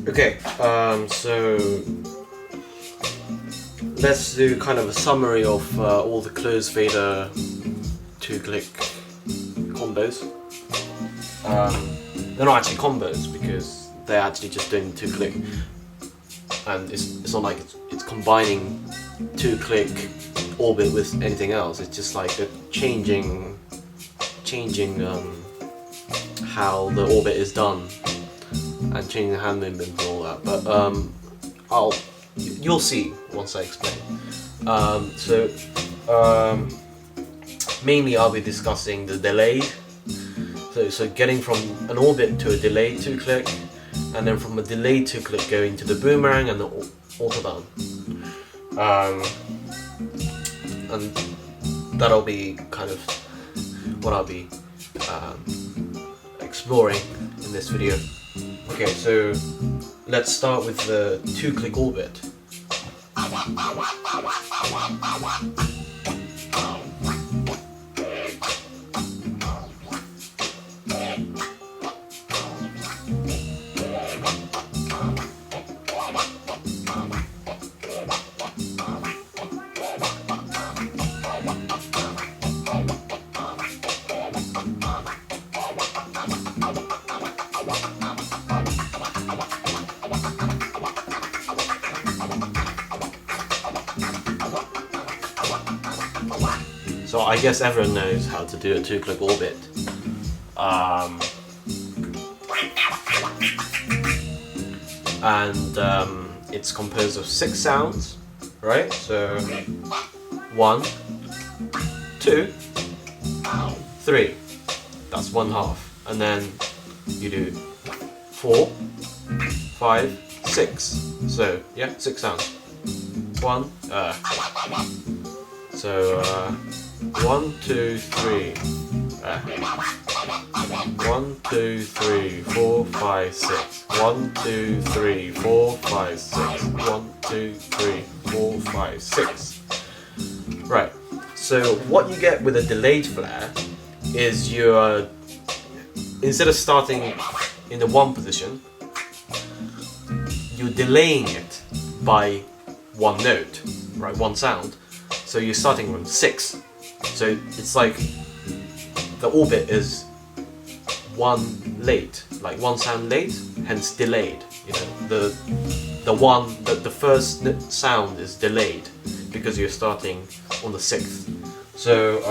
Okay, so let's do kind of a summary of all the closed fader 2-click combos. They're not actually combos because they're actually just doing 2-click, and it's not like it's combining 2-click orbit with anything else. It's just like they're changing how the orbit is done and changing the hand movement and all that. But you'll see once I explain. Mainly I'll be discussing the delayed. So getting from an orbit to a delayed 2-click, and then from a delayed 2-click going to the boomerang and the Autobahn. And that'll be kind of what I'll be exploring in this video. Okay, so let's start with the 2-click orbit. So I guess everyone knows how to do a 2-click orbit. It's composed of 6 sounds, right? So 1, 2, 3. That's 1/2, and then you do 4, 5, 6. So yeah, 6 sounds. 1. So 1, 2, 3. 1, 2, 3, 4, 5, 6. 1, 2, 3, 4, 5, 6. 1, 2, 3, 4, 5, 6. Right. So what you get with a delayed flare is you're, instead of starting in the 1 position, you're delaying it by 1 note, right? 1 sound. So you're starting from 6. So it's like the orbit is 1 late, like 1 sound late, hence delayed. You know, the first sound is delayed because you're starting on the 6th. So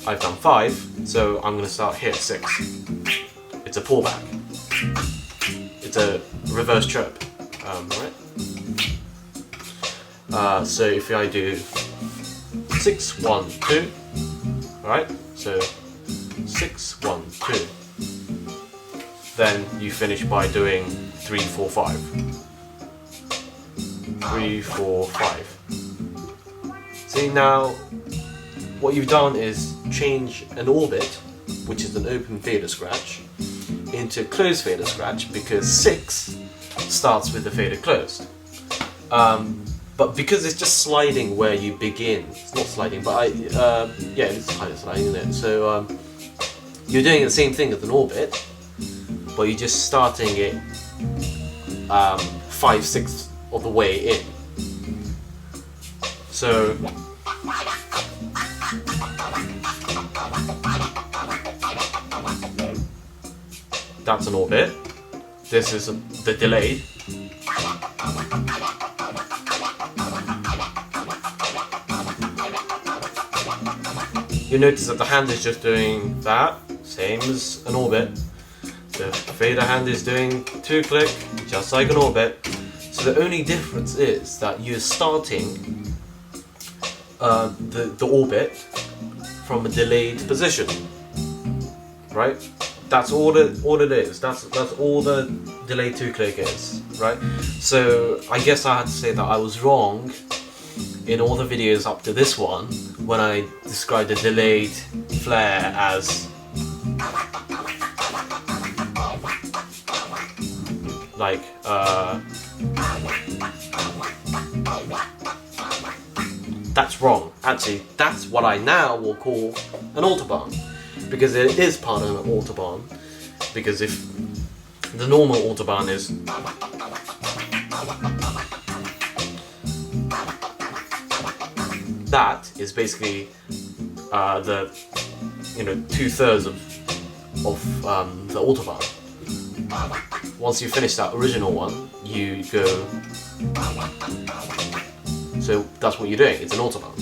I've done 5, so I'm going to start here at 6. It's a pullback. It's a reverse chirp, right? So if I do 6, 1, 2, right? So 6, 1, 2. Then you finish by doing 3, 4, 5. 3, 4, 5. See, now what you've done is change an orbit, which is an open fader scratch, into a closed fader scratch because 6 starts with the fader closed. But because it's just sliding where you begin, it's not sliding, but yeah, it's kind of sliding, isn't it? So you're doing the same thing as an orbit, but you're just starting it 5/6 of the way in. So that's an orbit. This is the delayed. You notice that the hand is just doing that, same as an orbit. The fader hand is doing 2-click, just like an orbit. So the only difference is that you're starting the orbit from a delayed position, right? That's all it is. That's all the delayed 2-click is, right? So I guess I had to say that I was wrong in all the videos up to this one when I described the delayed flare as like that's wrong. Actually, that's what I now will call an Autobahn, because it is part of an Autobahn, because if the normal Autobahn is that is basically the 2/3 of the Autobahn. Once you finish that original one, you go. So that's what you're doing. It's an Autobahn.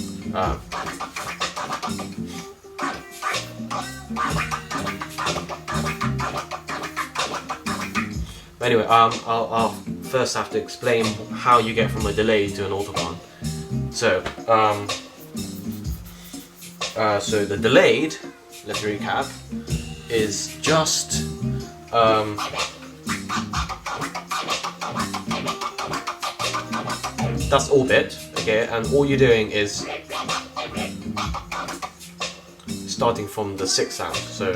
Anyway, I'll first have to explain how you get from a delay to an Autobahn. So, so the delayed, let's recap, is just that's orbit, okay, and all you're doing is starting from the 6th sound. So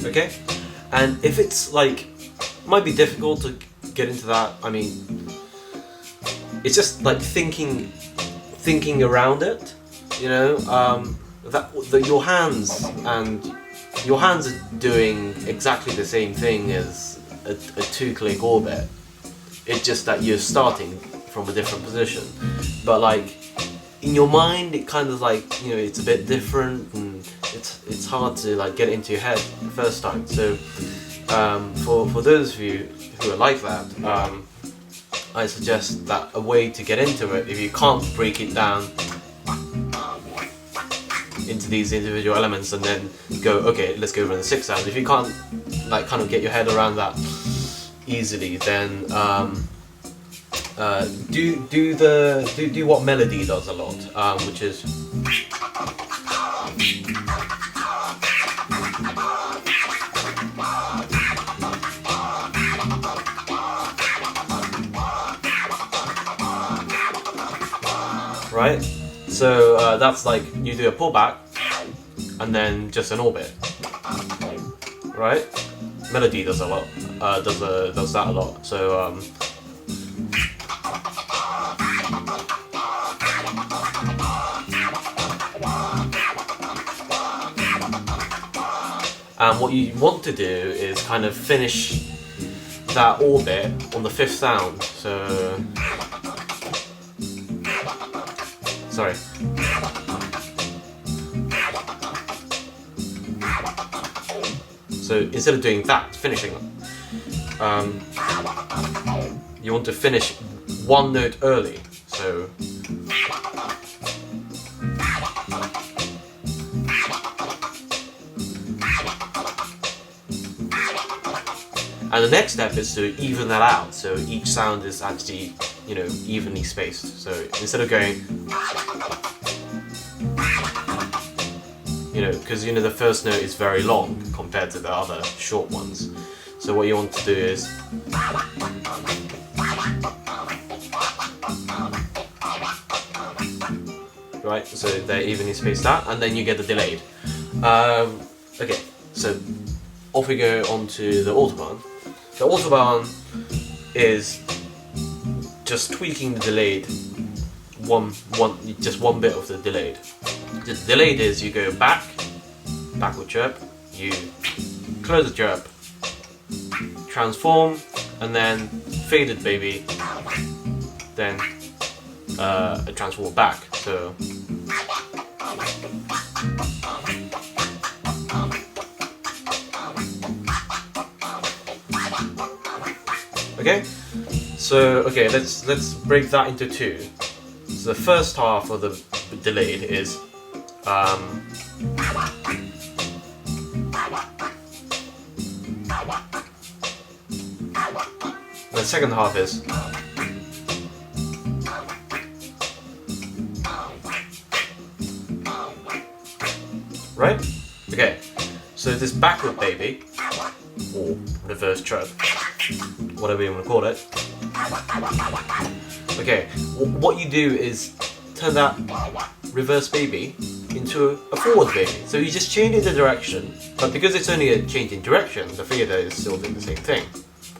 okay, and if it's like, might be difficult to get into that. I mean, it's just like thinking around it, your hands are doing exactly the same thing as a 2-click orbit. It's just that you're starting from a different position, but like in your mind, it kind of like it's a bit different, and it's hard to like get into your head the first time. So for those of you who are like that, I suggest that a way to get into it, if you can't break it down into these individual elements and then go, okay, let's go over the 6th sound. If you can't like kind of get your head around that easily, then do what melody does a lot, which is right. So that's like you do a pullback and then just an orbit, right? Melody does a lot, does that a lot. So and what you want to do is kind of finish that orbit on the 5th sound. So sorry. So instead of doing that, finishing, you want to finish one note early. So and the next step is to even that out, so each sound is actually, evenly spaced. So instead of going, because the first note is very long compared to the other short ones. So what you want to do is right, so they're evenly spaced out, and then you get the delayed. Okay, so off we go onto the Autobahn. The Autobahn is just tweaking the delayed, just one bit of the delayed. The delayed is you go backward chirp, you close the chirp, transform, and then faded baby, then a transform back. So okay, so let's break that into two. So the first half of the delayed is the second half is right? Okay, so this backward baby, or reverse chirp, whatever you want to call it. Okay, what you do is turn that reverse baby into a forward baby. So you just change the direction, but because it's only a change in direction, the fader is still doing the same thing,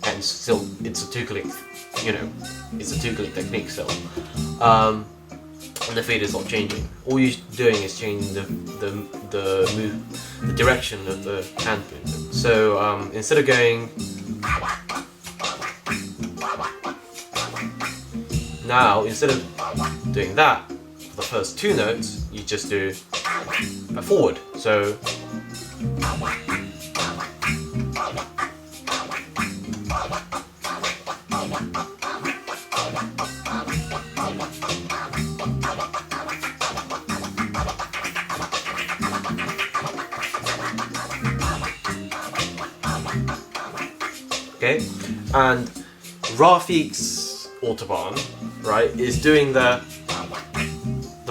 and still it's a two-click, you know, it's a two-click technique still, and the fader is not changing. All you're doing is changing the direction of the hand movement. So instead of going now, instead of doing that for the first two notes, you just do a forward. So okay, and Rafiq's Autobahn, right, is doing the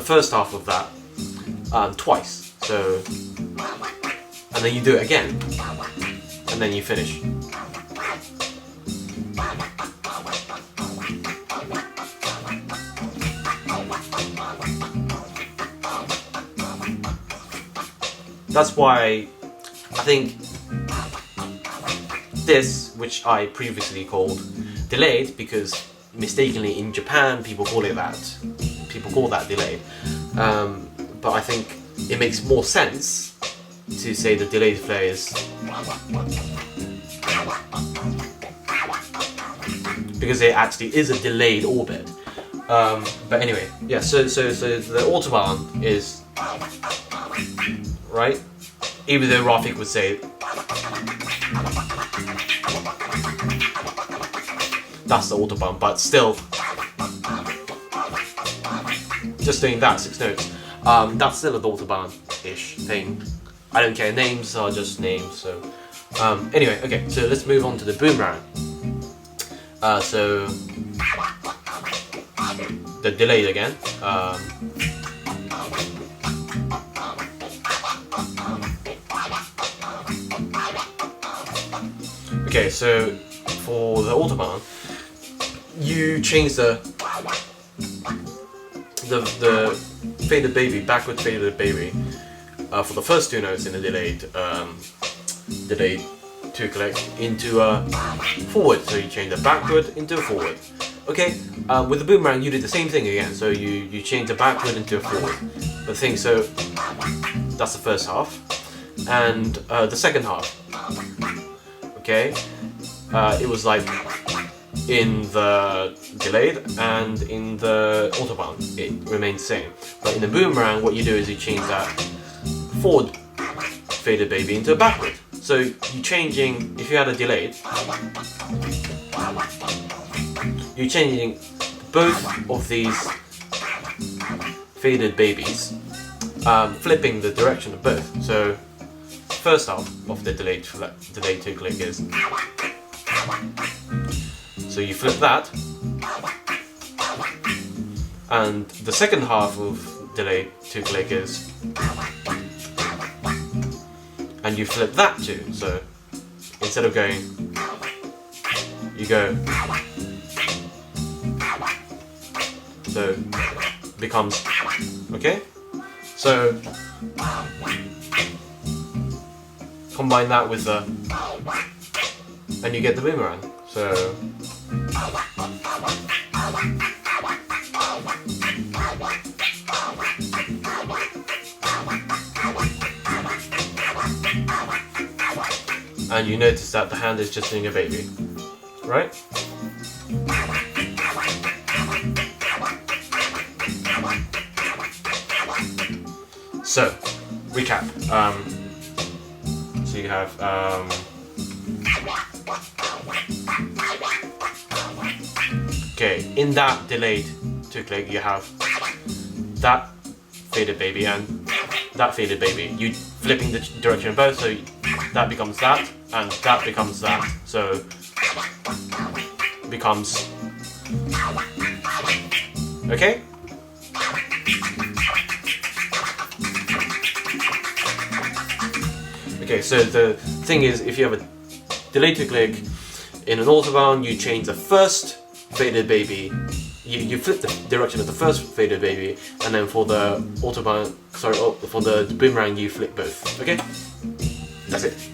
first half of that twice. So, and then you do it again, and then you finish. That's why I think this, which I previously called delayed, because mistakenly in Japan people call it that. People call that delayed. But I think it makes more sense to say the delayed flare is because it actually is a delayed orbit. But anyway, yeah. So the Autobahn is right. Even though Rafiq would say that's the Autobahn, but still, just doing that 6 notes, that's still an Autobahn-ish thing. I don't care, names are just names, so anyway, okay, so let's move on to the Boomerang. So the delayed again. Okay, so for the Autobahn, you change the faded baby, backward faded baby, for the first 2 notes in the delayed two click into a forward. So you change the backward into a forward. Okay, with the Boomerang you did the same thing again. So you change the backward into a forward. The thing, so that's the first half, and the second half. Okay, it was like in the delayed and in the Autobahn it remains the same, but in the Boomerang what you do is you change that forward faded baby into a backward. So you're changing, if you had a delayed, you're changing both of these faded babies, flipping the direction of both. So first half of the delayed 2 click is, so you flip that, and the second half of delayed 2 click is, and you flip that too. So instead of going, you go, so becomes, okay, so combine that with the, and you get the Boomerang. So and you notice that the hand is just doing a baby, right? So recap. So you have okay, in that delayed 2 click you have that faded baby and that faded baby. You flipping the direction of both, so that becomes that and that becomes that. So becomes, okay? Okay, so the thing is, if you have a delay 2 click in an Autobahn, you change the first faded baby you flip the direction of the first fader baby, and then for the Autobahn, for the Boomerang you flip both. Okay? That's it.